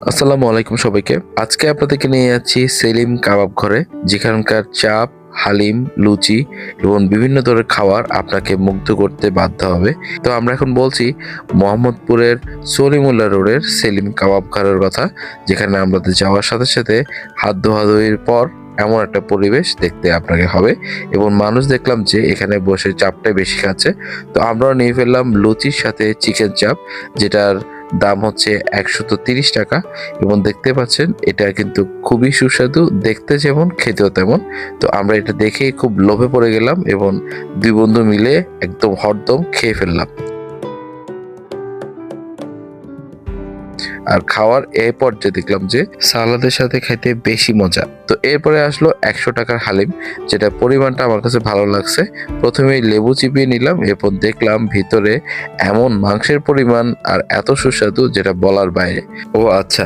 আসসালামু আলাইকুম সবাইকে। আজকে আপনাদেরকে নিয়ে যাচ্ছি সেলিম কাবাব ঘরে, যেখানকার চাপ, হালিম, লুচি এবং বিভিন্ন ধরনের খাবার আপনাকে মুগ্ধ করতে বাধ্য হবে। তো আমরা এখন বলছি মোহাম্মদপুরের সলিমুল্লাহ রোডের সেলিম কাবাব ঘরের কথা, যেখানে আমাদের যাওয়ার সাথে সাথে হাত ধোয়াধুয়ির পর এমন একটা পরিবেশ দেখতে আপনাকে হবে এবং মানুষ দেখলাম যে এখানে বসে চাপটাই বেশি খাচ্ছে। তো আমরাও নিয়ে ফেললাম লুচির সাথে চিকেন চাপ, যেটার দাম হচ্ছে ১৩০ টাকা এবং দেখতে পাচ্ছেন এটা কিন্তু খুবই সুস্বাদু, দেখতে যেমন খেতেও তেমন। তো আমরা এটা দেখেই খুব লোভে পড়ে গেলাম এবং দুই বন্ধু মিলে একদম হরদম খেয়ে ফেললাম। আর খাওয়ার এই পর্যায়ে দেখলাম যে সালাদের সাথে খাইতে বেশি মজা। তো এরপরে আসলো ১০০ টাকার হালিম, যেটা পরিমাণটা আমার কাছে ভালো লাগছে। প্রথমেই লেবু চিবিয়ে নিলাম, এরপর দেখলাম ভিতরে এমন মাংসের পরিমাণ আর এত সুস্বাদু যেটা বলার বাইরে। ও আচ্ছা,